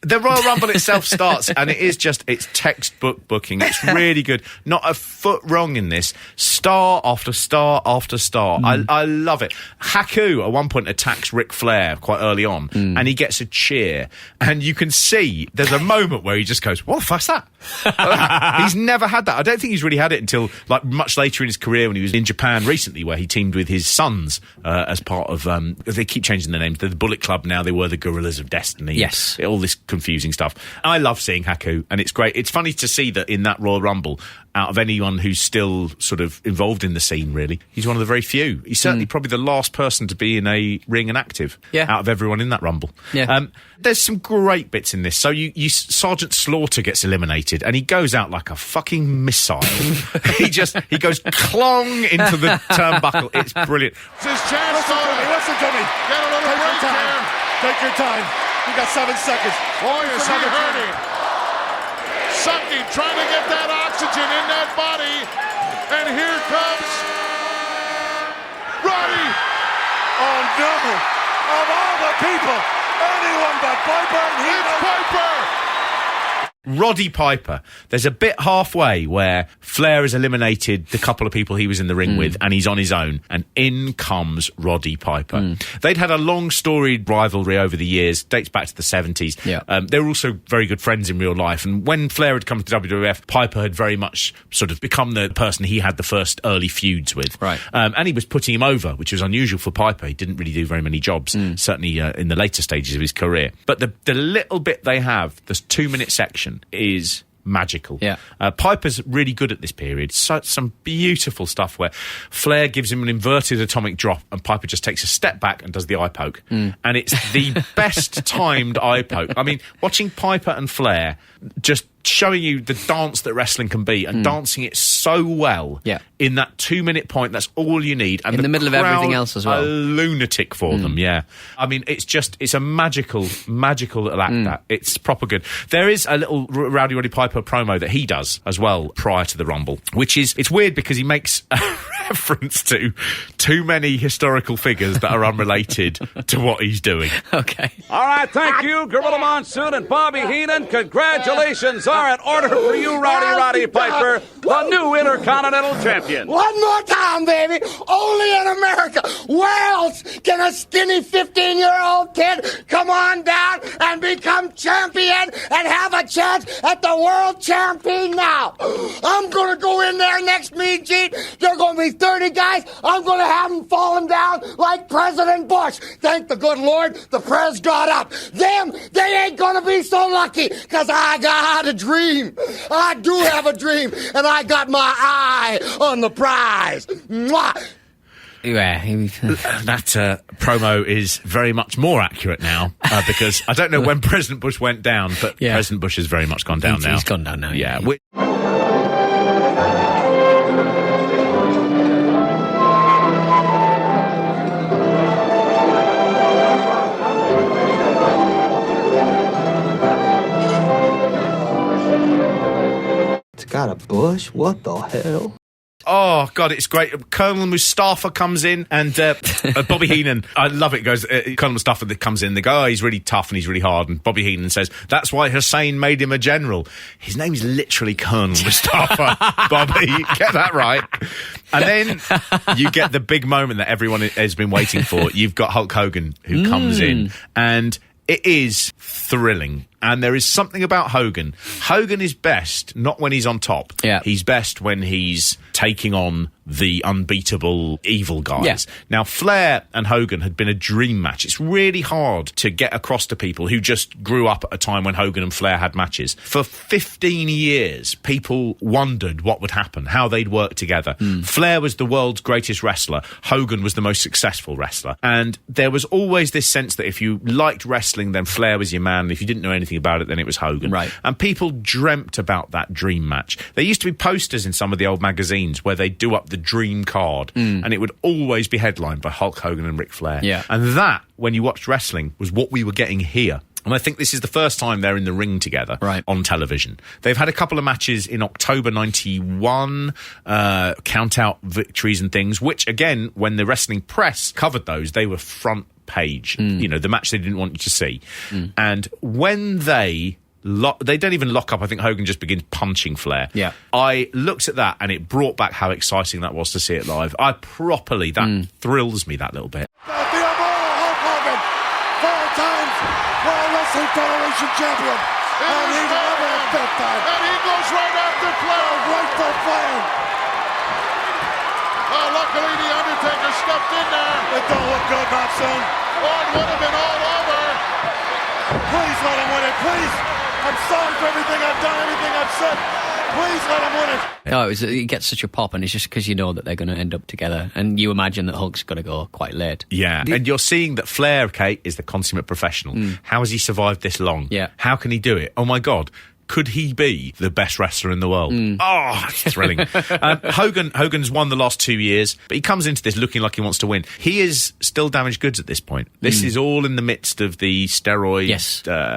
The Royal Rumble itself starts, and it's textbook booking. It's really good. Not a foot wrong in this. Star after star after star. I love it. Haku at one point attacks Ric Flair quite early on, and he gets a cheer. And you can see there's a moment where he just goes, what the fuck's that? He's never had that. I don't think he's really had it until like much later in his career when he was in Japan recently, where he teamed with his sons as part of, they keep changing their names. They're the Bullet Club now. They were the Gorillas of Destiny. Yes. All this confusing stuff. I love seeing Haku, and it's great. It's funny to see that in that Royal Rumble, out of anyone who's still sort of involved in the scene, really, he's one of the very few. He's certainly probably the last person to be in a ring and active out of everyone in that Rumble. Yeah. There's some great bits in this. So Sergeant Slaughter gets eliminated, and he goes out like a fucking missile. he goes clong into the turnbuckle. It's brilliant. It's his chance. Listen to me. Get a little break here. Take your time. You got 7 seconds. Boy, is he hurting. Sucking, trying to get that oxygen in that body. And here comes Roddy. Oh, no. Of all the people, anyone but Piper. It's Piper. Roddy Piper. There's a bit halfway where Flair has eliminated the couple of people he was in the ring with, and he's on his own, and in comes Roddy Piper. They'd had a long storied rivalry over the years, dates back to the 70s. Yeah. They were also very good friends in real life, and when Flair had come to WWF, Piper had very much sort of become the person he had the first early feuds with. Right. And he was putting him over, which was unusual for Piper. He didn't really do very many jobs, certainly in the later stages of his career. But the little bit they have, this 2-minute section, is magical. Yeah. Piper's really good at this period. Some beautiful stuff where Flair gives him an inverted atomic drop and Piper just takes a step back and does the eye poke. And it's the best timed eye poke. I mean, watching Piper and Flair just showing you the dance that wrestling can be and dancing it so well in that 2-minute point. That's all you need. And in the middle of everything else as well. A lunatic for them, yeah. I mean, it's a magical little act, that. It's proper good. There is a little Roddy Piper promo that he does as well prior to the Rumble, which is, it's weird because he makes a reference to too many historical figures that are unrelated to what he's doing. Okay. All right, thank you, Gorilla Monsoon and Bobby Heenan. Congratulations are in order for you, Roddy Piper, the new Intercontinental Champion. One more time, baby. Only in America. Where else can a skinny 15-year-old kid come on down and become champion and have a chance at the world champion now? I'm going to go in there next meet, Gene. There are going to be 30 guys. I'm going to have them falling down like President Bush. Thank the good Lord, the Prez got up. Them, they ain't going to be so lucky because I got a dream. I do have a dream, and I got my eye on the prize. Mwah. Yeah, that promo is very much more accurate now because I don't know when President Bush went down, but President Bush has very much gone down now. He's gone down now. Yeah. It's got a bush? What the hell? Oh, God, it's great. Colonel Mustafa comes in and Bobby Heenan, I love it, goes, Colonel Mustafa that comes in, they go, oh, he's really tough and he's really hard, and Bobby Heenan says, that's why Hussein made him a general. His name is literally Colonel Mustafa, Bobby, get that right. And then you get the big moment that everyone has been waiting for. You've got Hulk Hogan who comes in, and it is thrilling. And there is something about Hogan. Hogan is best not when he's on top. Yeah. He's best when he's taking on the unbeatable evil guys. Yeah. Now, Flair and Hogan had been a dream match. It's really hard to get across to people who just grew up at a time when Hogan and Flair had matches. For 15 years, people wondered what would happen, how they'd work together. Flair was the world's greatest wrestler. Hogan was the most successful wrestler. And there was always this sense that if you liked wrestling, then Flair was your man. If you didn't know anything about it, then it was Hogan. Right. And people dreamt about that dream match. There used to be posters in some of the old magazines where they'd do up the dream card, and it would always be headlined by Hulk Hogan and Ric Flair. Yeah. And that, when you watched wrestling, was what we were getting here. And I think this is the first time they're in the ring together on television. They've had a couple of matches in October 91, count-out victories and things, which, again, when the wrestling press covered those, they were front page, you know, the match they didn't want you to see. And when they don't even lock up. I think Hogan just begins punching Flair. Yeah. I looked at that and it brought back how exciting that was to see it live. That thrills me, that little bit. The immortal Hulk Hogan, 4 times World Wrestling Federation champion. And he's over a 5th time. And he goes right after Flair. Right for Flair. Oh, luckily the Undertaker stepped in there. It don't look good, Donaldson. Oh, it would have been all over. Please let him win it, please. I'm sorry for everything I've done, everything I've said. Please let him win it. Oh, it gets such a pop, and it's just because you know that they're going to end up together, and you imagine that Hulk's going to go quite late. Yeah, and you're seeing that Flair, okay, is the consummate professional. How has he survived this long? Yeah. How can he do it? Oh, my God. Could he be the best wrestler in the world? Oh, that's thrilling. Hogan's won the last 2 years, but he comes into this looking like he wants to win. He is still damaged goods at this point. This is all in the midst of the steroid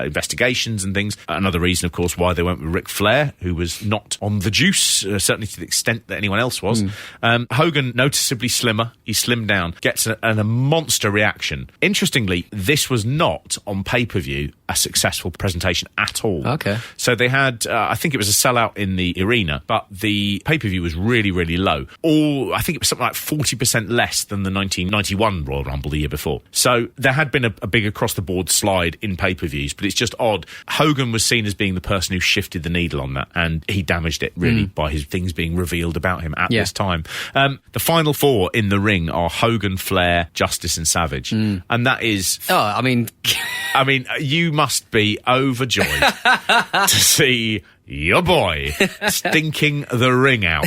investigations and things. Another reason, of course, why they went with Ric Flair, who was not on the juice, certainly to the extent that anyone else was. Hogan, noticeably slimmer. He slimmed down, gets a monster reaction. Interestingly, this was not, on pay-per-view, a successful presentation at all. Okay. So they had, I think it was a sellout in the arena, but the pay-per-view was really, really low. I think it was something like 40% less than the 1991 Royal Rumble the year before. So there had been a big across-the-board slide in pay-per-views, but it's just odd. Hogan was seen as being the person who shifted the needle on that, and he damaged it, really, by his things being revealed about him at this time. The final 4 in the ring are Hogan, Flair, Justice and Savage. And that is... Oh, I mean, you must be overjoyed to see your boy stinking the ring out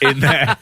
in there.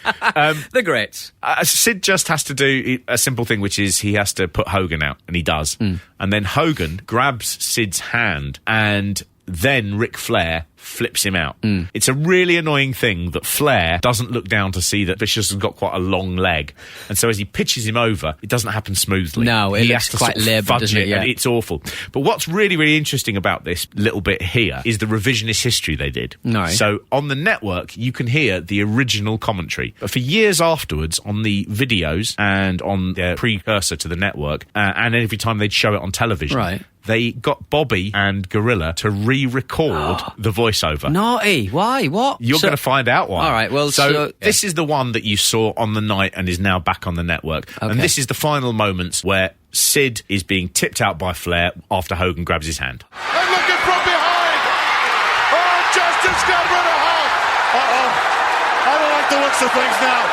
the greats. Sid just has to do a simple thing, which is he has to put Hogan out, and he does. And then Hogan grabs Sid's hand, and then Ric Flair flips him out. It's a really annoying thing that Flair doesn't look down to see that Vicious has got quite a long leg, and so as he pitches him over, it doesn't happen smoothly. No, it he looks has to quite sort of laboured, fudge doesn't it? Yeah. and it's awful. But what's really, really interesting about this little bit here is the revisionist history they did. Right. So on the network, you can hear the original commentary, but for years afterwards, on the videos and on their precursor to the network, and every time they'd show it on television, Right. they got Bobby and Gorilla to re-record the voiceover. Naughty. Why? What? You're going to find out why. All right, well, so this is the one that you saw on the night and is now back on the network. Okay. And this is the final moments where Sid is being tipped out by Flair after Hogan grabs his hand. And looking from behind. Oh, Justice got rid of Hulk. Uh-oh. I don't like the looks of things now.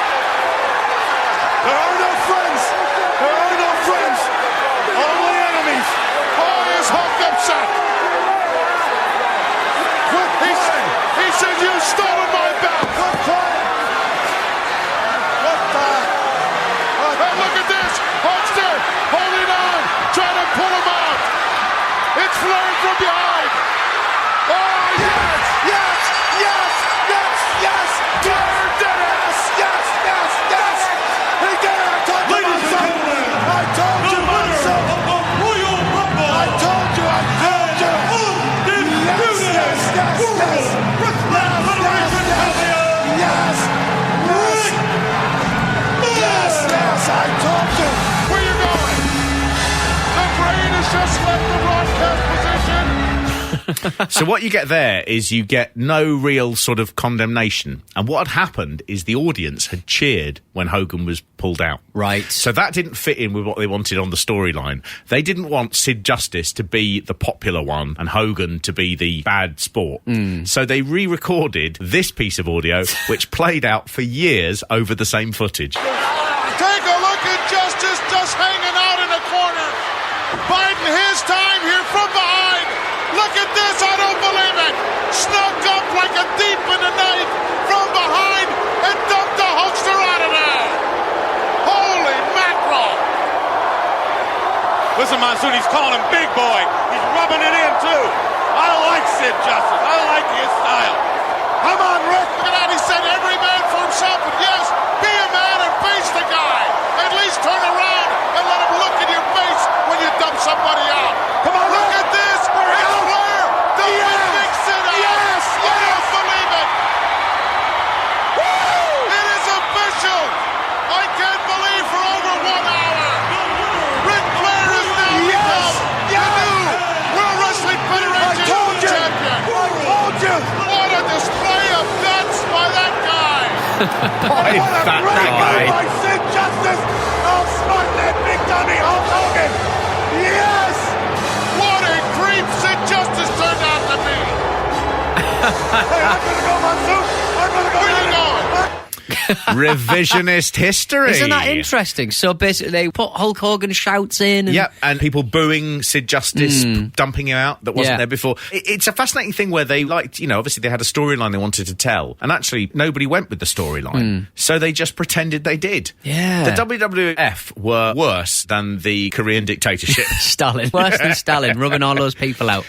There are no friends. There are no friends. Only enemies. Oh, is Hulk upset? He said, you've stolen my belt. And look at this. Hulk's there, holding on, trying to pull him out. It's Flair from behind. Oh, yes, yes, yes, yes, yes. Flair did it. Yes, yes, yes. He did it. I told you, Monson. I told you, Monson. Royal Rumble. I told you. Yes, yes, yes, yes. Yes, yes, yes, yes, I told you. Where you going? The brain has just left the broadcast position. So what you get there is you get no real sort of condemnation. And what had happened is the audience had cheered when Hogan was pulled out. Right. So that didn't fit in with what they wanted on the storyline. They didn't want Sid Justice to be the popular one and Hogan to be the bad sport. So they re-recorded this piece of audio, which played out for years over the same footage. Take a look at Justice just hanging out in a corner. Biding his time here from behind. Look at this, I don't believe it. Snuck up like a thief in the night from behind and dumped the Hulkster out of there. Holy mackerel. Listen, Monsoon, he's calling him big boy. He's rubbing it in, too. I like Sid Justice. I like his style. Come on, Rick. Look at that, he said every man for himself, and yes, be a man and face the guy. At least turn around and let him look in your face when you dump somebody out. Come on, look at this. It's Flair. The big Sid out. Yes, I don't believe it. Woo! It is official. I can't believe for over 1 hour. Ric By that guy. By Sid Justice, outsmart that big dummy Hulk Hogan. Yes! What a creep Sid Justice turned out to be! Hey, I'm gonna go, Monsoon. I'm gonna go. Where are you going? Revisionist history. Isn't that interesting? So basically, they put Hulk Hogan shouts in. And Yep, and people booing Sid Justice, dumping him out that wasn't there before. It's a fascinating thing where they liked, obviously they had a storyline they wanted to tell, and actually nobody went with the storyline, so they just pretended they did. Yeah. The WWF were worse than the Korean dictatorship. Stalin. Worse than Stalin, rubbing all those people out.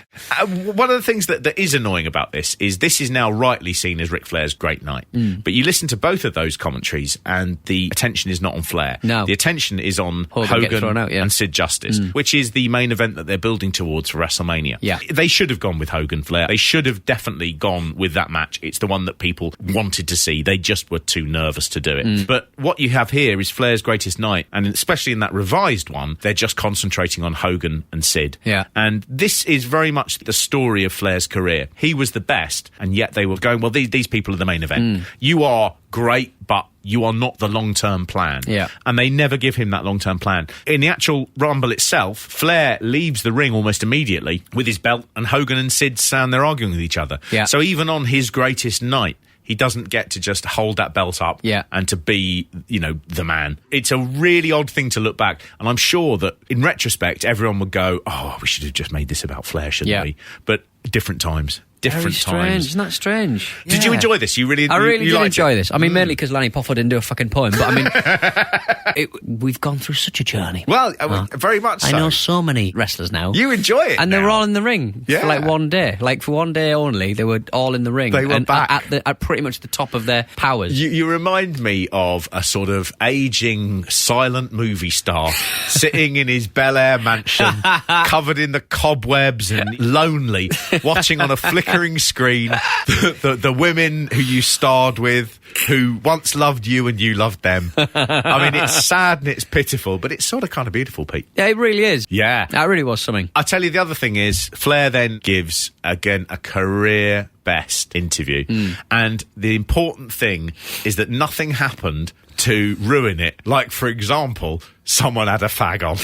One of the things that is annoying about this is now rightly seen as Ric Flair's great night. But you listen to both of those commentaries and the attention is not on Flair. No. The attention is on Hogan gets thrown out, and Sid Justice, which is the main event that they're building towards for WrestleMania. Yeah. They should have gone with Hogan Flair. They should have definitely gone with that match. It's the one that people wanted to see. They just were too nervous to do it. But what you have here is Flair's greatest night, and especially in that revised one, they're just concentrating on Hogan and Sid. Yeah. And this is very much the story of Flair's career. He was the best, and yet they were going, well, these people are the main event. You are great, but you are not the long-term plan. Yeah. And they never give him that long-term plan. In the actual Rumble itself, Flair leaves the ring almost immediately with his belt, and Hogan and Sid stand there arguing with each other. Yeah. So even on his greatest night, he doesn't get to just hold that belt up and to be, the man. It's a really odd thing to look back. And I'm sure that in retrospect, everyone would go, oh, we should have just made this about Flair, shouldn't we? But different times. Very strange. Isn't that strange? Did you enjoy this? I really did enjoy it? this. I mean, mainly because Lanny Poffo didn't do a fucking poem, but I mean, we've gone through such a journey. Well, very much so. I know so many wrestlers now. You enjoy it and now. they were all in the ring for like one day. Like for one day only, they were all in the ring. They were back. At pretty much the top of their powers. You remind me of a sort of aging silent movie star sitting in his Bel Air mansion, covered in the cobwebs and lonely, watching on a flickering screen the women who you starred with, who once loved you and you loved them. I mean, it's sad and it's pitiful, but it's sort of kind of beautiful, Pete. Yeah, it really is. Yeah. That really was something. I tell you, the other thing is, Flair then gives, again, a career best interview. And the important thing is that nothing happened to ruin it. Like, for example, someone had a fag on.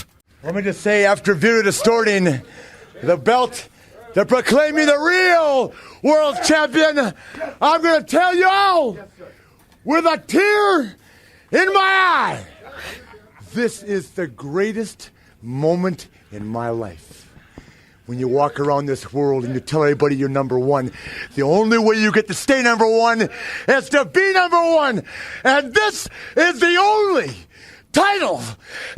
Let me just say, after Vera distorting the belt, they're proclaiming the real world champion. I'm going to tell you all, with a tear in my eye, this is the greatest moment in my life. When you walk around this world and you tell everybody you're number one, the only way you get to stay number one is to be number one. And this is the only title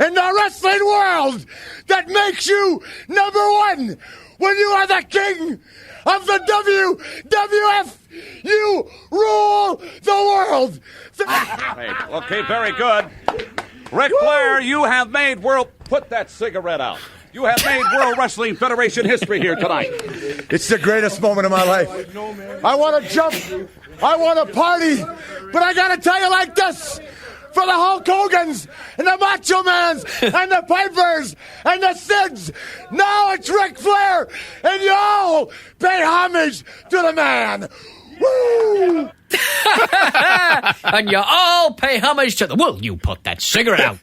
in the wrestling world that makes you number one. When you are the king of the WWF, you rule the world. Okay, very good. Ric Flair, you have made put that cigarette out. You have made World Wrestling Federation history here tonight. It's the greatest moment of my life. I want to jump. I want to party. But I got to tell you like this. For the Hulk Hogans and the Macho Mans and the Pipers and the Sids, now it's Ric Flair, and y'all pay homage to the man. Woo! And you all pay homage to Will you put that cigarette out?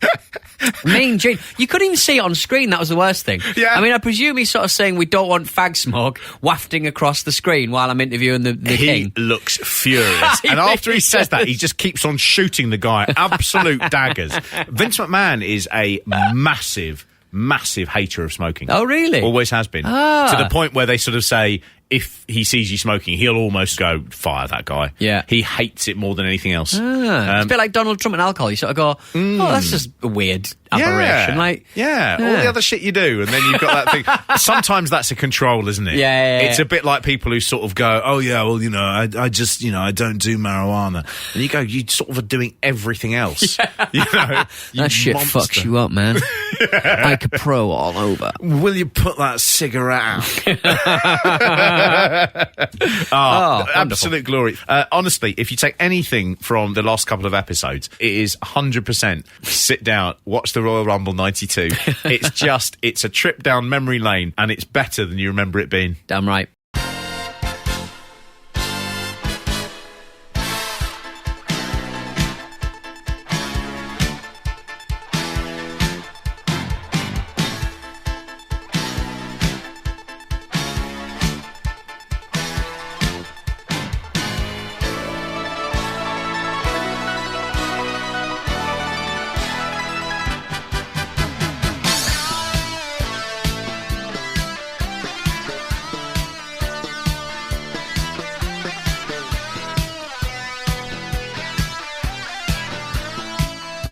Mean Gene. You couldn't even see it on screen. That was the worst thing. Yeah. I mean, I presume he's sort of saying we don't want fag smoke wafting across the screen while I'm interviewing the king. He looks furious. And after he says that, he just keeps on shooting the guy. Absolute daggers. Vince McMahon is a massive hater of smoking. Oh, really? Always has been. To the point where they sort of say, if he sees you smoking, he'll almost go, fire that guy. Yeah. He hates it more than anything else. It's a bit like Donald Trump and alcohol. You sort of go, oh, that's just a weird aberration. Yeah, all the other shit you do, and then you've got that thing. Sometimes that's a control, isn't it? Yeah. It's a bit like people who sort of go, oh yeah, well, I just, I don't do marijuana. And you go, you sort of are doing everything else. That shit monster. fucks you up, man. Like a pro all over. Will you put that cigarette out? Absolute glory. Honestly, if you take anything from the last couple of episodes, it is 100% sit down, watch the Royal Rumble 92. It's a trip down memory lane, and it's better than you remember it being. Damn right.